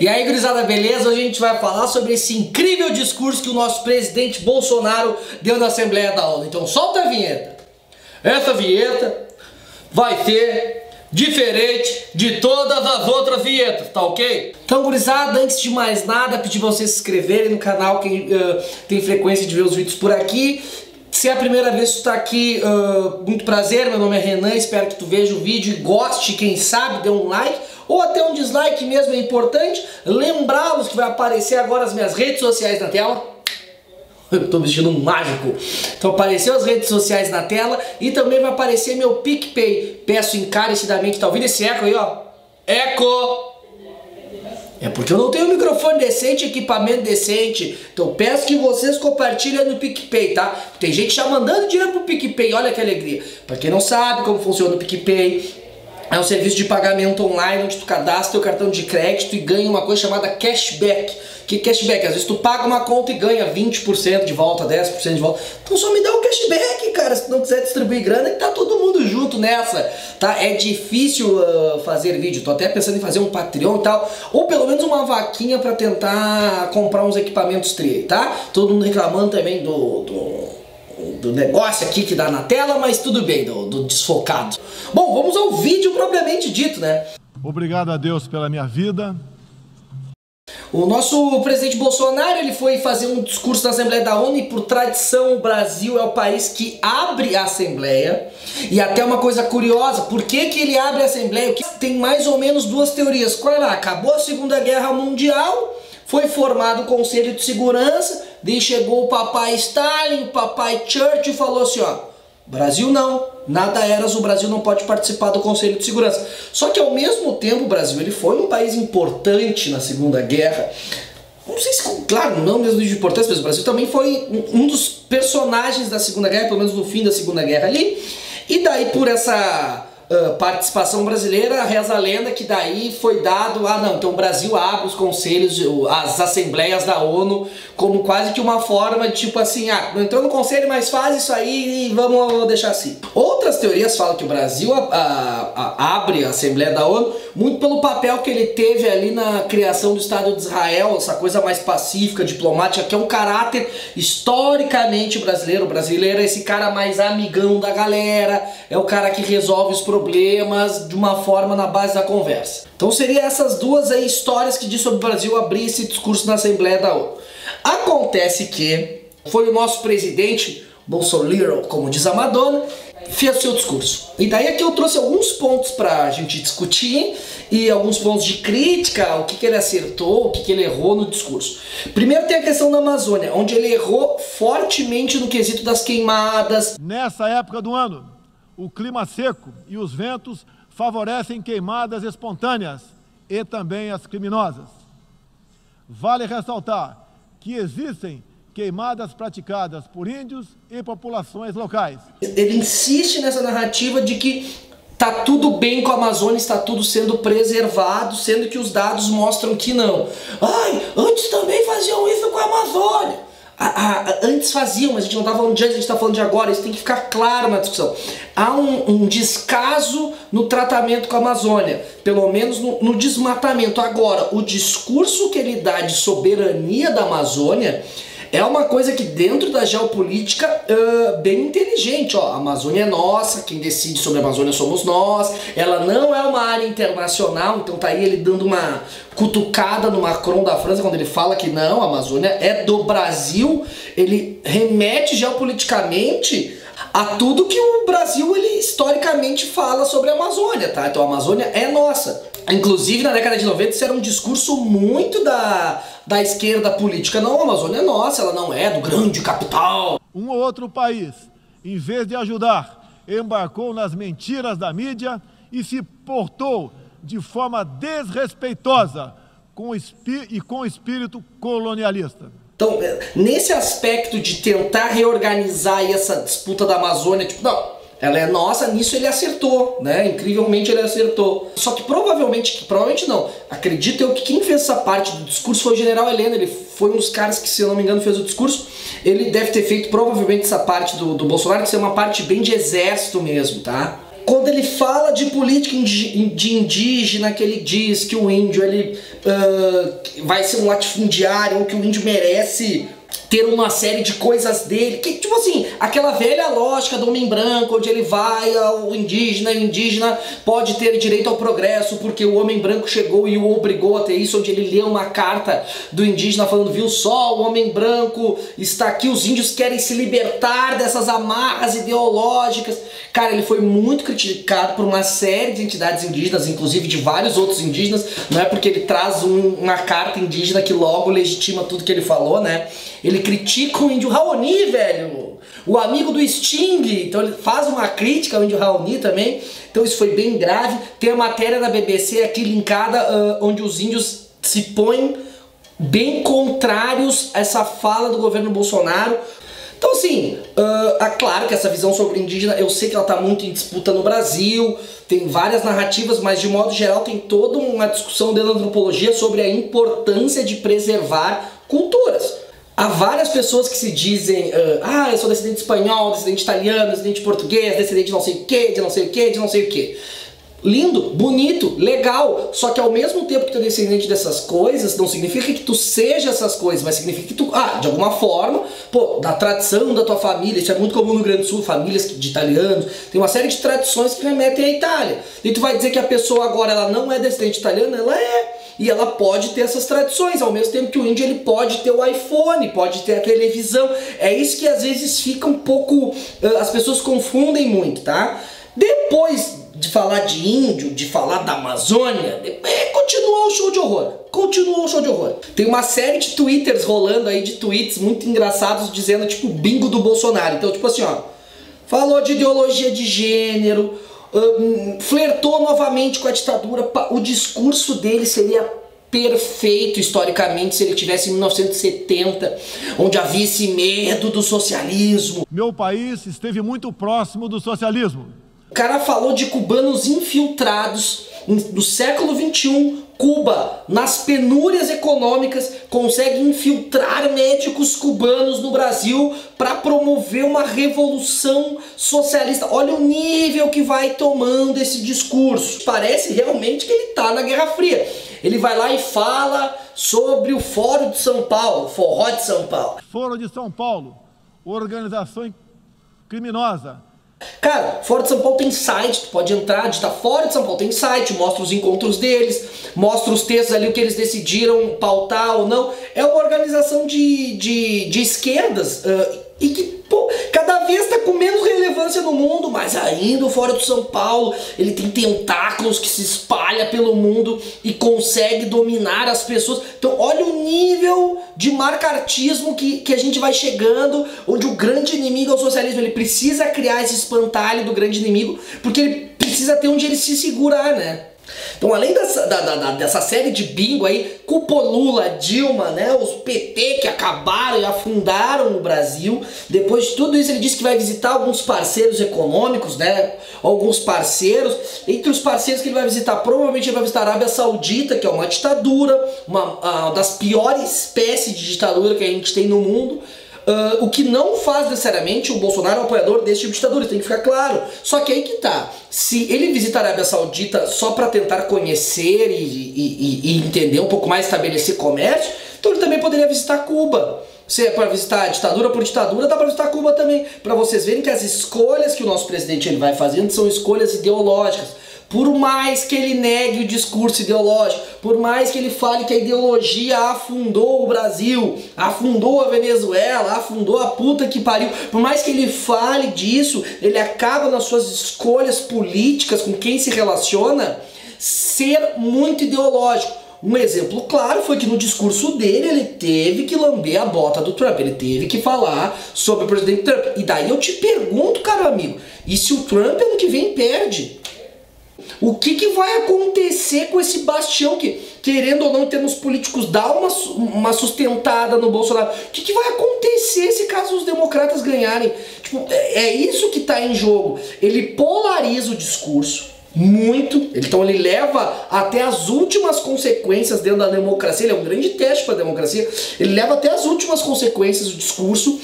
E aí, gurizada, beleza? Hoje a gente vai falar sobre esse incrível discurso que o nosso presidente Bolsonaro deu na Assembleia da ONU. Então solta a vinheta. Essa vinheta vai ser diferente de todas as outras vinhetas, tá ok? Então, gurizada, antes de mais nada, pedir pra vocês se inscreverem no canal, quem tem frequência de ver os vídeos por aqui. Se é a primeira vez que tu tá aqui, muito prazer, meu nome é Renan, espero que tu veja o vídeo e goste, quem sabe dê um like ou até um dislike mesmo, é importante. Lembrá-los que vai aparecer agora as minhas redes sociais na tela. Eu tô vestindo um mágico. Então apareceu as redes sociais na tela e também vai aparecer meu PicPay. Peço encarecidamente, tá ouvindo esse eco aí, ó? Eco! É porque eu não tenho microfone decente, equipamento decente. Então peço que vocês compartilhem no PicPay, tá? Tem gente já mandando dinheiro pro PicPay, olha que alegria. Pra quem não sabe como funciona o PicPay, é um serviço de pagamento online onde tu cadastra teu cartão de crédito e ganha uma coisa chamada cashback. Que cashback? Às vezes tu paga uma conta e ganha 20% de volta, 10% de volta. Então só me dá o cashback, cara. Se tu não quiser distribuir grana, que tá todo mundo junto nessa, tá? É difícil fazer vídeo. Tô até pensando em fazer um Patreon e tal. Ou pelo menos uma vaquinha pra tentar comprar uns equipamentos tri, tá? Todo mundo reclamando também do negócio aqui que dá na tela, mas tudo bem, do desfocado. Bom, vamos ao vídeo propriamente dito, né? Obrigado a Deus pela minha vida. O nosso presidente Bolsonaro, ele foi fazer um discurso na Assembleia da ONU e por tradição o Brasil é o país que abre a Assembleia. E até uma coisa curiosa, por que que ele abre a Assembleia? Tem mais ou menos duas teorias. Qual é? Acabou a Segunda Guerra Mundial, foi formado o Conselho de Segurança, daí chegou o papai Stalin, o papai Churchill e falou assim, ó, Brasil não, nada eras, o Brasil não pode participar do Conselho de Segurança. Só que ao mesmo tempo o Brasil ele foi um país importante na Segunda Guerra. Não sei se, claro, não mesmo de importância, mas o Brasil também foi um dos personagens da Segunda Guerra, pelo menos no fim da Segunda Guerra ali. E daí por essa participação brasileira, reza a lenda que daí foi dado, então o Brasil abre os conselhos, as assembleias da ONU, como quase que uma forma de tipo assim, não entrou no conselho, mas faz isso aí e vamos deixar assim. Outras teorias falam que o Brasil abre a Assembleia da ONU muito pelo papel que ele teve ali na criação do Estado de Israel, essa coisa mais pacífica, diplomática, que é um caráter historicamente brasileiro. O brasileiro é esse cara mais amigão da galera, é o cara que resolve os problemas de uma forma na base da conversa. Então seriam essas duas aí histórias que diz sobre o Brasil abrir esse discurso na Assembleia da ONU. Acontece que foi o nosso presidente, Bolsonaro, como diz a Madonna, fez o seu discurso. E daí aqui eu trouxe alguns pontos pra gente discutir e alguns pontos de crítica, o que ele acertou, o que ele errou no discurso. Primeiro tem a questão da Amazônia, onde ele errou fortemente no quesito das queimadas. Nessa época do ano, o clima seco e os ventos favorecem queimadas espontâneas e também as criminosas. Vale ressaltar que existem queimadas praticadas por índios e populações locais. Ele insiste nessa narrativa de que tá tudo bem com a Amazônia, está tudo sendo preservado, sendo que os dados mostram que não. Antes também faziam isso com a Amazônia. Antes faziam, mas a gente não está falando de antes, a gente está falando de agora. Isso tem que ficar claro na discussão. Há um descaso no tratamento com a Amazônia, pelo menos no desmatamento. Agora, o discurso que ele dá de soberania da Amazônia é uma coisa que dentro da geopolítica bem inteligente, ó. A Amazônia é nossa, quem decide sobre a Amazônia somos nós, ela não é uma área internacional, então tá aí ele dando uma cutucada no Macron da França quando ele fala que não, a Amazônia é do Brasil. Ele remete geopoliticamente a tudo que o Brasil ele historicamente fala sobre a Amazônia, tá? Então a Amazônia é nossa. Inclusive na década de 90 isso era um discurso muito da esquerda política. Não, a Amazônia é nossa, ela não é do grande capital. Um ou outro país, em vez de ajudar, embarcou nas mentiras da mídia e se portou de forma desrespeitosa com o espírito colonialista. Então, nesse aspecto de tentar reorganizar aí essa disputa da Amazônia, tipo, não, ela é nossa, nisso ele acertou, né? Incrivelmente ele acertou. Só que provavelmente não, acredito eu que quem fez essa parte do discurso foi o General Heleno. Ele foi um dos caras que, se eu não me engano, fez o discurso. Ele deve ter feito provavelmente essa parte do Bolsonaro, que é uma parte bem de exército mesmo, tá? quando ele fala de política de indígena, que ele diz que o índio ele vai ser um latifundiário, ou que o índio merece ter uma série de coisas dele, que tipo assim, aquela velha lógica do homem branco, onde ele vai ao indígena, e o indígena pode ter direito ao progresso porque o homem branco chegou e o obrigou a ter isso, onde ele lê uma carta do indígena falando, viu só, o homem branco está aqui, os índios querem se libertar dessas amarras ideológicas. Cara, ele foi muito criticado por uma série de entidades indígenas, inclusive de vários outros indígenas, não é porque ele traz uma carta indígena que logo legitima tudo que ele falou, né? Ele critica o índio Raoni, velho, o amigo do Sting, então ele faz uma crítica ao índio Raoni também, então isso foi bem grave. Tem a matéria da BBC aqui linkada, onde os índios se põem bem contrários a essa fala do governo Bolsonaro. Então assim, claro que essa visão sobre indígena, eu sei que ela está muito em disputa no Brasil, tem várias narrativas, mas de modo geral tem toda uma discussão dentro da antropologia sobre a importância de preservar culturas. Há várias pessoas que se dizem, eu sou descendente espanhol, descendente italiano, descendente português, descendente de não sei o que, de não sei o que, de não sei o que. Lindo, bonito, legal, só que ao mesmo tempo que tu é descendente dessas coisas, não significa que tu seja essas coisas, mas significa que tu, de alguma forma, da tradição da tua família, isso é muito comum no Rio Grande do Sul, famílias de italianos, tem uma série de tradições que remetem à Itália. E tu vai dizer que a pessoa agora ela não é descendente italiana, ela é. E ela pode ter essas tradições, ao mesmo tempo que o índio ele pode ter o iPhone, pode ter a televisão. É isso que às vezes fica um pouco... as pessoas confundem muito, tá? Depois de falar de índio, de falar da Amazônia, continuou o show de horror. Continuou o show de horror. Tem uma série de twitters rolando aí, de tweets muito engraçados, dizendo tipo bingo do Bolsonaro. Então tipo assim, falou de ideologia de gênero, flertou novamente com a ditadura. O discurso dele seria perfeito historicamente se ele tivesse em 1970, onde havia esse medo do socialismo. Meu país esteve muito próximo do socialismo. O cara falou de cubanos infiltrados no século XXI. Cuba, nas penúrias econômicas, consegue infiltrar médicos cubanos no Brasil para promover uma revolução socialista. Olha o nível que vai tomando esse discurso. Parece realmente que ele está na Guerra Fria. Ele vai lá e fala sobre o Fórum de São Paulo, Forró de São Paulo. Fórum de São Paulo, organização criminosa. Cara, Fórum de São Paulo tem site, tu pode entrar, digitar Fórum de São Paulo, tem site, mostra os encontros deles, mostra os textos ali, o que eles decidiram pautar ou não. É uma organização de esquerdas e que cada vez está com menos relevância no mundo, mas ainda o Fórum de São Paulo, ele tem tentáculos que se espalha pelo mundo e consegue dominar as pessoas. Então olha o nível de marcartismo que a gente vai chegando, onde o grande inimigo é o socialismo. Ele precisa criar esse espantalho do grande inimigo, porque ele precisa ter onde ele se segurar, né? Então, além dessa série de bingo aí, culpa Lula, Dilma, né, os PT que acabaram e afundaram o Brasil. Depois de tudo isso, ele disse que vai visitar alguns parceiros econômicos, né, alguns parceiros. Entre os parceiros que ele vai visitar, provavelmente ele vai visitar a Arábia Saudita, que é uma ditadura, uma das piores espécies de ditadura que a gente tem no mundo. O que não faz necessariamente o Bolsonaro apoiador desse tipo de ditadura, tem que ficar claro. Só que aí que tá, se ele visitar a Arábia Saudita só para tentar conhecer e entender um pouco mais, estabelecer comércio, então ele também poderia visitar Cuba. Se é para visitar ditadura por ditadura, dá para visitar Cuba também, para vocês verem que as escolhas que o nosso presidente ele vai fazendo são escolhas ideológicas. Por mais que ele negue o discurso ideológico, por mais que ele fale que a ideologia afundou o Brasil, afundou a Venezuela, afundou a puta que pariu, por mais que ele fale disso, ele acaba nas suas escolhas políticas com quem se relaciona ser muito ideológico. Um exemplo claro foi que no discurso dele ele teve que lamber a bota do Trump, ele teve que falar sobre o presidente Trump. E daí eu te pergunto, caro amigo, e se o Trump ano que vem perde? O que vai acontecer com esse bastião que, querendo ou não, em termos políticos, dá uma sustentada no Bolsonaro? O que vai acontecer se caso os democratas ganharem? Tipo, é isso que está em jogo. Ele polariza o discurso muito, então ele leva até as últimas consequências dentro da democracia. Ele é um grande teste para a democracia. Ele leva até as últimas consequências do discurso.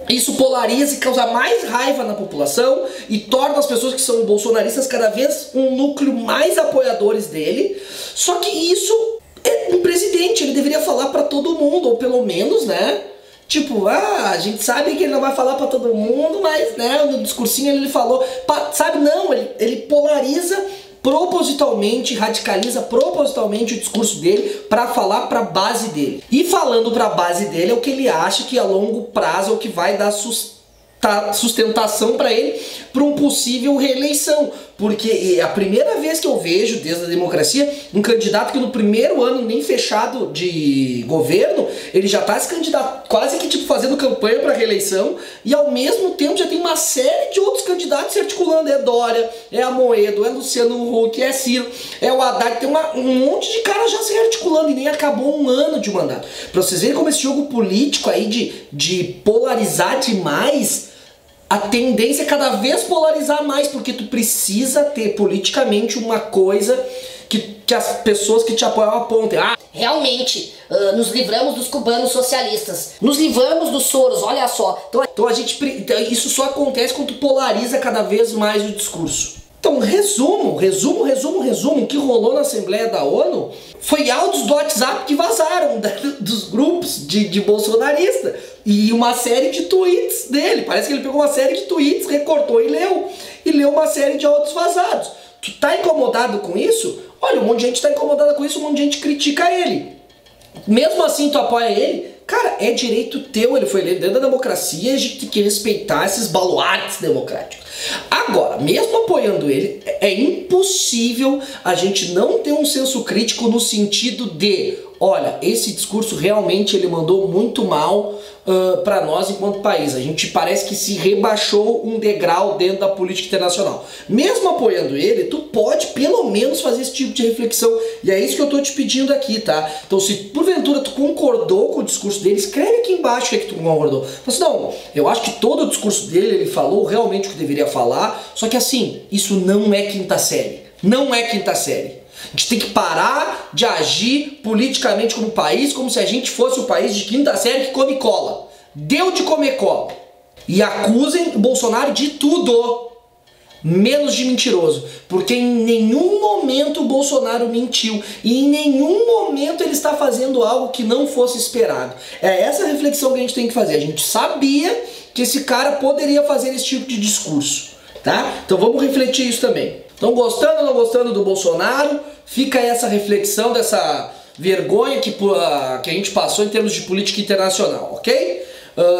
Isso polariza e causa mais raiva na população e torna as pessoas que são bolsonaristas cada vez um núcleo mais apoiadores dele. Só que isso é um presidente, ele deveria falar pra todo mundo, ou pelo menos, né? Tipo, a gente sabe que ele não vai falar pra todo mundo, mas, né, no discursinho ele falou, sabe, não, ele polariza propositalmente, radicaliza propositalmente o discurso dele para falar para a base dele. E falando para a base dele é o que ele acha que a longo prazo é o que vai dar sustentação para ele para um possível reeleição. Porque é a primeira vez que eu vejo, desde a democracia, um candidato que no primeiro ano nem fechado de governo, ele já está se candidato, quase que tipo fazendo campanha para reeleição, e ao mesmo tempo já tem uma série de outros candidatos se articulando. É Dória, é Amoedo, é Luciano Huck, é Ciro, é o Haddad, tem um monte de cara já se articulando e nem acabou um ano de mandato. Para vocês verem como esse jogo político aí de polarizar demais, a tendência é cada vez polarizar mais, porque tu precisa ter politicamente uma coisa que as pessoas que te apoiam apontem. Realmente, nos livramos dos cubanos socialistas, nos livramos dos Soros, olha só. Então isso só acontece quando tu polariza cada vez mais o discurso. Então, resumo, o que rolou na Assembleia da ONU foi áudios do WhatsApp que vazaram dos grupos de bolsonarista e uma série de tweets dele. Parece que ele pegou uma série de tweets, recortou e leu uma série de áudios vazados. Tu tá incomodado com isso? Olha, um monte de gente tá incomodada com isso, um monte de gente critica ele. Mesmo assim tu apoia ele? Cara, é direito teu, ele foi eleito dentro da democracia, a gente tem que respeitar esses baluartes democráticos. Agora, mesmo apoiando ele, é impossível a gente não ter um senso crítico no sentido de, olha, esse discurso realmente ele mandou muito mal para nós enquanto país. A gente parece que se rebaixou um degrau dentro da política internacional. Mesmo apoiando ele, tu pode pelo menos fazer esse tipo de reflexão. E é isso que eu tô te pedindo aqui, tá? Então se porventura tu concordou com o discurso dele, escreve aqui embaixo o que é que tu concordou. Mas não, eu acho que todo o discurso dele, ele falou realmente o que deveria falar, só que assim, isso não é quinta série. Não é quinta série. A gente tem que parar de agir politicamente como país, como se a gente fosse o país de quinta série que come cola. Deu de comer cola. E acusem o Bolsonaro de tudo, menos de mentiroso. Porque em nenhum momento o Bolsonaro mentiu. E em nenhum momento ele está fazendo algo que não fosse esperado. É essa reflexão que a gente tem que fazer. A gente sabia que esse cara poderia fazer esse tipo de discurso, tá? Então vamos refletir isso também. Então, gostando ou não gostando do Bolsonaro, fica essa reflexão dessa vergonha que a gente passou em termos de política internacional, ok?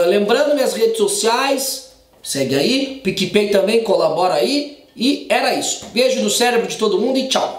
Lembrando minhas redes sociais, segue aí, PicPay também, colabora aí, e era isso. Beijo no cérebro de todo mundo e tchau!